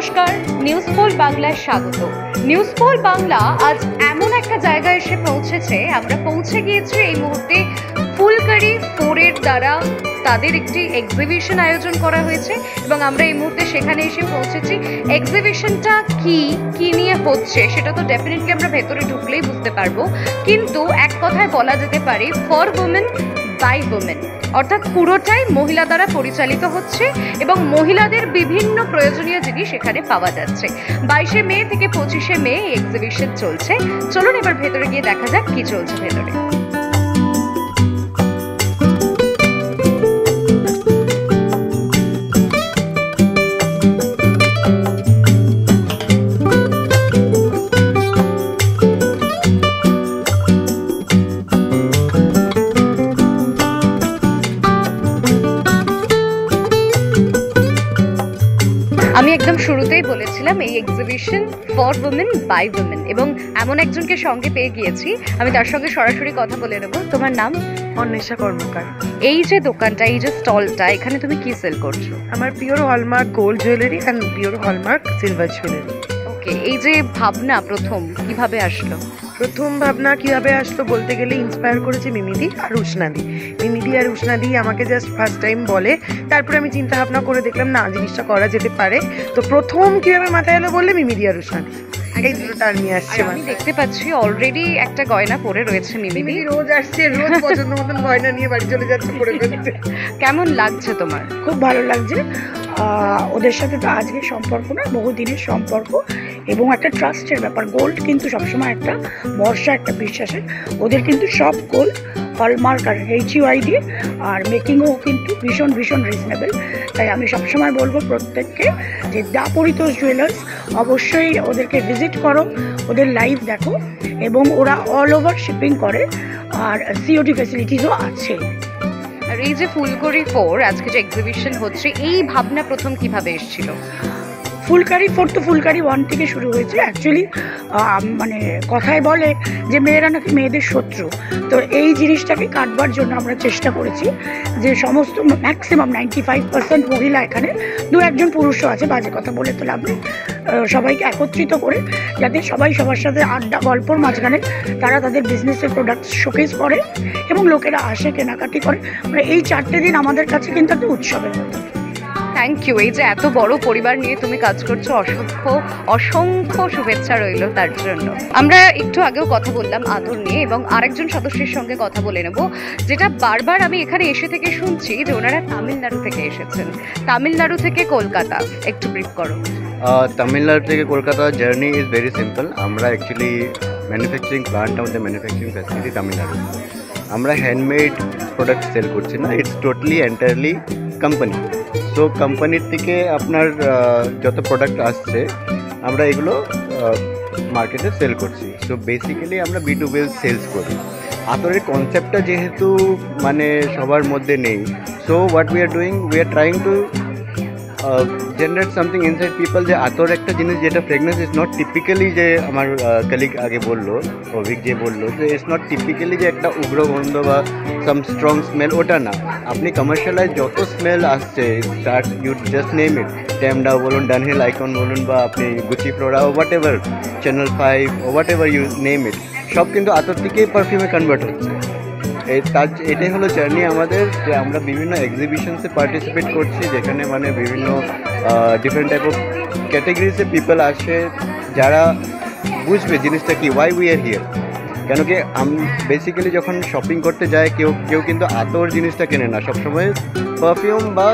নমস্কার, news pole বাংলায় স্বাগত। নিউজ পোল বাংলা আজ এমন একটা জায়গায় এসে পৌঁছেছে, আমরা পৌঁছে গিয়েছি এই মুহূর্তে ফুলকারি 4 এর দ্বারা তাদের একটি এক্সিবিশন আয়োজন করা হয়েছে এবং আমরা এই মুহূর্তে সেখানে এসে পৌঁছেছি। এক্সিবিশনটা কি নিয়ে হচ্ছে সেটা তো ডেফিনেটলি আমরা ভেতরে ঢুকলেই বুঝতে পারবো, কিন্তু এক কথায় বলা যেতে পারে ফর উমেন বাই উমেন, অর্থাৎ পুরোটাই মহিলা দ্বারা পরিচালিত হচ্ছে এবং মহিলাদের বিভিন্ন প্রয়োজনীয় জিনিস এখানে পাওয়া যাচ্ছে। 22শে মে থেকে 25শে মে এই এক্সিবিশন চলছে। চলুন এবার ভেতরে গিয়ে দেখা যাক কি চলছে ভেতরে। আমি একদম শুরুতেই বলেছিলাম এই exhibition for women by women এবং এমন একজনকে সঙ্গে পেয়ে গিয়েছি, আমি তার সঙ্গে সরাসরি কথা বলে নেব। তোমার নাম? অন্বেষা কর্মকার। এই যে দোকানটা, এই যে স্টলটা, এখানে তুমি কি সেল করছো? আমার pure hallmark gold jewellery and pure hallmark silver jewellery. Okay, এই যে ভাবনা প্রথম কিভাবে আসলো? প্রথম ভাবনা কিভাবে আসলো বলতে গেলে ইন্সপায়ার করেছে মিমিদি আর উষ্ণাদি। মিমিদি আর উষ্ণাদি আমাকে জাস্ট ফার্স্ট টাইম বলে, তারপরে আমি চিন্তা ভাবনা করে দেখলাম না জিনিসটা করা যেতে পারে। তো প্রথম কিভাবে মাথায় এলো বললে মিমিদি আর উষ্ণাদি, এই দুটো নিয়ে আসছে। আমি দেখতে পাচ্ছি অলরেডি একটা গয়না পরে রয়েছে মিমিদি। রোজ আসছে, রোজ পছন্দ মতন গয়না নিয়ে বাড়ি চলে যাচ্ছে, পরে ফেলছে। কেমন লাগছে তোমার? খুব ভালো লাগছে। ওদের সাথে তো আজকে সম্পর্ক না, বহুদিনের সম্পর্ক এবং একটা ট্রাস্টের ব্যাপার। গোল্ড কিন্তু সবসময় একটা ভরসা, একটা বিশ্বাসের। ওদের কিন্তু সব গোল্ড হলমার্ক আর HUID, আর মেকিংও কিন্তু ভীষণ ভীষণ রিজনেবল। তাই আমি সবসময় বলবো প্রত্যেককে যে দা পরিতোষ জুয়েলার্স অবশ্যই ওদেরকে ভিজিট করো, ওদের লাইভ দেখো, এবং ওরা অল ওভার শিপিং করে আর COD ফ্যাসিলিটিসও আছে। আর এই যে ফুলকারি 4 আজকে যে এক্সিবিশন হচ্ছে, এই ভাবনা প্রথম কিভাবে এসেছিল? ফুলকারি 4 তো ফুলকারি 1 থেকে শুরু হয়েছে। অ্যাকচুয়ালি মানে কথায় বলে যে মেয়েরা নাকি মেয়েদের শত্রু, তো এই জিনিসটাকে কাটবার জন্য আমরা চেষ্টা করেছি যে সমস্ত ম্যাক্সিমাম 95% মহিলা, এখানে 2-1জন পুরুষও আছে, বাজে কথা বলে তো লাভ নেই, সবাইকে একত্রিত করে যাতে সবাই সবার সাথে আড্ডা গল্পর মাঝখানে তারা তাদের বিজনেসের প্রোডাক্ট শোকেস করে এবং লোকেরা আসে কেনাকাটি করে। মানে এই 4টে দিন আমাদের কাছে কিন্তু একটা উৎসবের মতো। Thank you. এই যে এত বড় পরিবার নিয়ে তুমি কাজ করছো, অসংখ্য অসংখ্য শুভেচ্ছা রইল তার জন্য। আমরা একটু আগেও কথা বললাম আদর নিয়ে এবং আরেকজন সদস্যের সঙ্গে কথা বলে নেব, যেটা বারবার আমি এখানে এসে থেকে শুনছি যে ওনারা তামিলনাড়ু থেকে এসেছেন। তামিলনাড়ু থেকে কলকাতা, একটু ব্রিফ করো। তামিলনাড়ু থেকে Kolkata journey is very simple. আমরা অ্যাকচুয়ালি ম্যানুফ্যাকচারিং প্লান্ট, আমাদের ম্যানুফ্যাকচারিং ফ্যাসিলিটি তামিলনাড়ু। আমরা হ্যান্ডমেড প্রোডাক্ট সেল করছি না, it's totally entirely company. So কোম্পানির থেকে আপনার যত প্রোডাক্ট আসছে আমরা এগুলো মার্কেটে সেল করছি। সো বেসিক্যালি আমরা B2B সেলস করি। আতরের কনসেপ্টটা যেহেতু মানে সবার মধ্যে নেই, so what we are doing, we are trying to generate something inside people, যে আতর একটা জিনিস যেটা ফ্রেগনেন্স ইজ নট টিপিক্যালি, যে আমার কলিগ আগে বললো, অভিক যে বললো যে ইটস নট টিপিক্যালি যে একটা উগ্র গন্ধ বা সাম স্ট্রং স্মেল, ওটা না। আপনি কমার্শিয়ালাইজ যত স্মেল আসছে, start you just name it, ট্যামডা বলুন, ডানহিল আইকন বলুন, বা আপনি গুচি ফ্লোরা ও হোয়াট এভার, চ্যানেল 5 ও whatever you name it, সব কিন্তু আতর থেকেই পারফিউমে কনভার্ট হচ্ছে। এটাই হলো জার্নি আমাদের, যে আমরা বিভিন্ন এক্সিবিশনসে পার্টিসিপেট করছি, যেখানে মানে বিভিন্ন ডিফারেন্ট টাইপ অফ ক্যাটেগরিজে পিপল আসে যারা বুঝবে জিনিসটা কি, ওয়াই উই আর হিয়ার। কেন কি বেসিক্যালি যখন শপিং করতে যায় কেউ কিন্তু আতর জিনিসটা কেনে না, সবসময় পারফিউম বা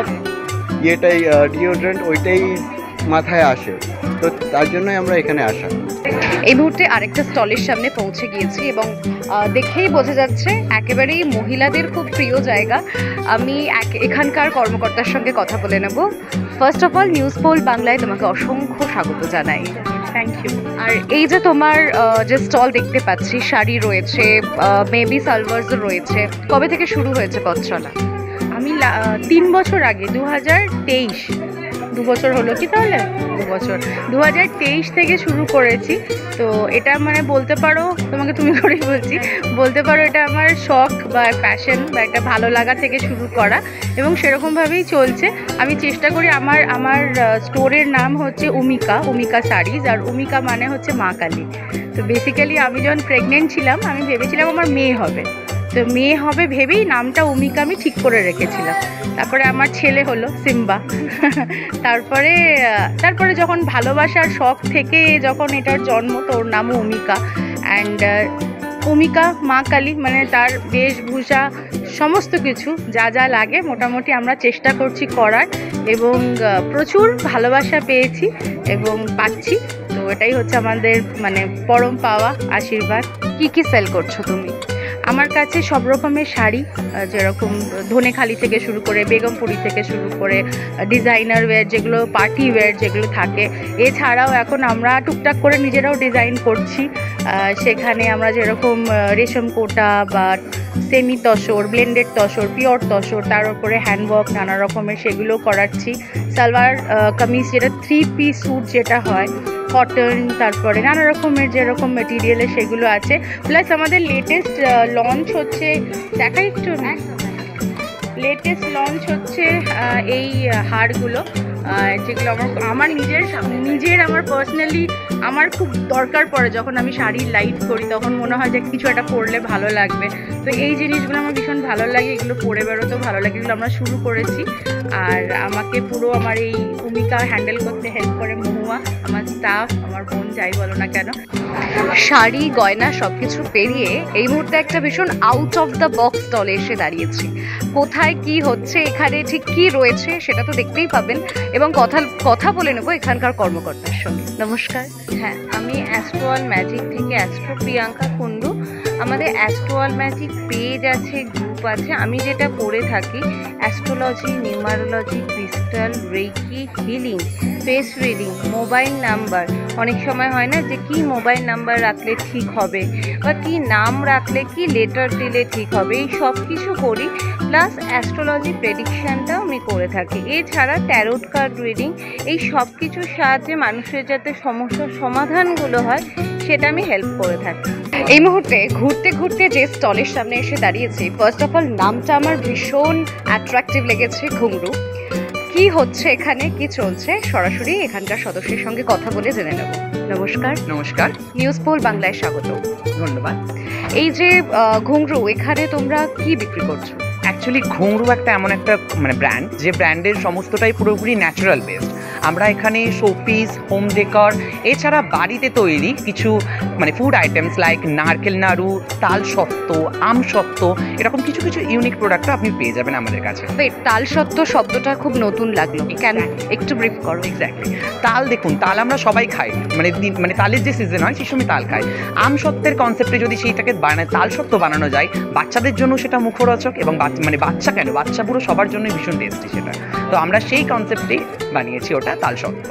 ইয়েটাই ডিওড্রেন্ট ওইটাই মাথায় আসে। তো তার জন্যই আমরা এখানে আসা। এই মুহূর্তে আরেকটা স্টলের সামনে পৌঁছে গিয়েছি এবং দেখেই বোঝা যাচ্ছে একেবারেই মহিলাদের খুব প্রিয় জায়গা। আমি এখানকার কর্মকর্তার সঙ্গে কথা বলে নেব। First of all news pole বাংলায় তোমাকে অসংখ্য স্বাগত জানাই। Thank you. আর এই যে তোমার যে স্টল দেখতে পাচ্ছি, শাড়ি রয়েছে, বেবি সালভার্সও রয়েছে, কবে থেকে শুরু হয়েছে পথ চলা? আমি 3 বছর আগে 2023 2 বছর হলো কি তাহলে 2 বছর 2023 থেকে শুরু করেছি। তো এটা মানে বলতে পারো, তোমাকে তুমি করেই বলতে পারো এটা আমার শখ বা প্যাশন বা একটা ভালো লাগা থেকে শুরু করা, এবং সেরকমভাবেই চলছে। আমি চেষ্টা করি, আমার স্টোরের নাম হচ্ছে উমিকা শাড়িজ, আর উমিকা মানে হচ্ছে মা কালী। তো বেসিক্যালি আমি যখন প্রেগনেন্ট ছিলাম আমি ভেবেছিলাম আমার মেয়ে হবে, তো মেয়ে হবে ভেবেই নামটা উমিকা আমি ঠিক করে রেখেছিলাম। তারপরে আমার ছেলে হলো সিম্বা। তারপরে যখন ভালোবাসার শখ থেকে যখন এটার জন্ম, তো ওর নামও উমিকা। অ্যান্ড উমিকা মা কালী মানে তার বেশভূষা সমস্ত কিছু যা যা লাগে মোটামুটি আমরা চেষ্টা করছি করার, এবং প্রচুর ভালোবাসা পেয়েছি এবং পাচ্ছি। তো এটাই হচ্ছে আমাদের মানে পরম পাওয়া আশীর্বাদ। কি সেল করছো তুমি? আমার কাছে সব রকমের শাড়ি, যেরকম ধনেখালি থেকে শুরু করে বেগমপুরি থেকে শুরু করে ডিজাইনার ওয়্যার, যেগুলো পার্টি ওয়্যার যেগুলো থাকে, এছাড়াও এখন আমরা টুকটাক করে নিজেরাও ডিজাইন করছি। সেখানে আমরা যেরকম রেশম কোটা বা semi tussar, blended tussar, pure tussar, তার উপরে হ্যান্ডওয়ার্ক নানা রকমের সেগুলো করাচ্ছি। সালোয়ার কামিজ যেটা 3 পিস স্যুট যেটা হয়, কটন, তারপরে নানা রকমের যেরকম মেটেরিয়ালে সেগুলো আছে। প্লাস আমাদের লেটেস্ট লঞ্চ হচ্ছে, দেখাই একটু না, লেটেস্ট লঞ্চ হচ্ছে এই হারগুলো, যেগুলো আমার নিজের আমার পার্সোনালি আমার খুব দরকার পড়ে। যখন আমি শাড়ি লাইট করি তখন মনে হয় যে কিছু একটা পরলে ভালো লাগবে। তো এই জিনিসগুলো আমার ভীষণ ভালো লাগে, এগুলো পরে বেরোতেও ভালো লাগে। এগুলো আমরা শুরু করেছি, আর আমাকে পুরো আমার এই ভূমিকা হ্যান্ডেল করতে হেল্প করে মহুয়া, আমার স্টাফ, আমার বোন, যাই বলো না কেন। শাড়ি গয়না সবকিছু পেরিয়ে এই মুহূর্তে একটা ভীষণ আউট অফ দ্য বক্স স্টলে এসে দাঁড়িয়েছি। কোথায় কি হচ্ছে, এখানে ঠিক কি রয়েছে সেটা তো দেখতেই পাবেন, এবং কথা বলে নেবো এখানকার কর্মকর্তার সঙ্গে। নমস্কার। হ্যাঁ, আমি অ্যাস্ট্রোয়াল ম্যাজিক থেকে অ্যাস্ট্রো প্রিয়াঙ্কা কুন্ডু। আমাদের অ্যাস্ট্রোয়াল ম্যাজিক পেজ আছে, গ্রুপ আছে। আমি যেটা করে থাকি astrology, numerology, crystal, reiki, healing, face reading, mobile number. অনেক সময় হয় না যে কি মোবাইল নাম্বার রাখলে ঠিক হবে, বা কি নাম রাখলে, কি লেটার দিলে ঠিক হবে, এই সব কিছু করি। প্লাস অ্যাস্ট্রোলজি প্রেডিকশানটাও আমি করে থাকি। এছাড়া ট্যারোট কার্ড রিডিং, এই সব কিছুর সাহায্যে মানুষের যাতে সমস্যার সমাধানগুলো হয় সেটা আমি হেল্প করে থাকি। এই মুহূর্তে ঘুরতে ঘুরতে যে স্টলের সামনে এসে দাঁড়িয়েছি, ফার্স্ট অফ অল নামটা আমার ভীষণ অ্যাট্রাকটিভ লেগেছে, ঘুঙরু। কি হচ্ছে এখানে, কি চলছে, সরাসরি এখানকার সদস্যের সঙ্গে কথা বলে জেনে নেব। নমস্কার। নমস্কার, নিউজ পোল বাংলায় স্বাগত। ধন্যবাদ। এই যে ঘুঙরু, এখানে তোমরা কি বিক্রি করছো? অ্যাকচুয়ালি ঘুঙরু একটা এমন একটা ব্র্যান্ড, যে ব্র্যান্ডের সমস্তটাই পুরোপুরি ন্যাচারাল বেসড। আমরা এখানে শোপিস, হোম ডেকর, এছাড়া বাড়িতে তৈরি কিছু ফুড আইটেমস লাইক নারকেল নাড়ু, তাল সত্ত্ব, আম সত্ত্ব, এরকম কিছু কিছু ইউনিক প্রোডাক্টও আপনি পেয়ে যাবেন আমাদের কাছে। তাল সত্ত্ব শব্দটা খুব নতুন লাগলো, কেন একটু ব্রিফ করো। এক্স্যাক্টলি, তাল দেখুন, তাল আমরা সবাই খাই, তালের যে সিজন হয় সেই সময় তাল খাই। আম সত্ত্বের কনসেপ্টে যদি সেইটাকে তাল সত্ত্ব বানানো যায়, বাচ্চাদের জন্য সেটা মুখরোচক, এবং বাচ্চা কেন, বাচ্চা পুরো সবার জন্য ভীষণ টেস্টি সেটা। তো আমরা সেই কনসেপ্টেই বানিয়েছি ওটা তাল সত্ত্ব।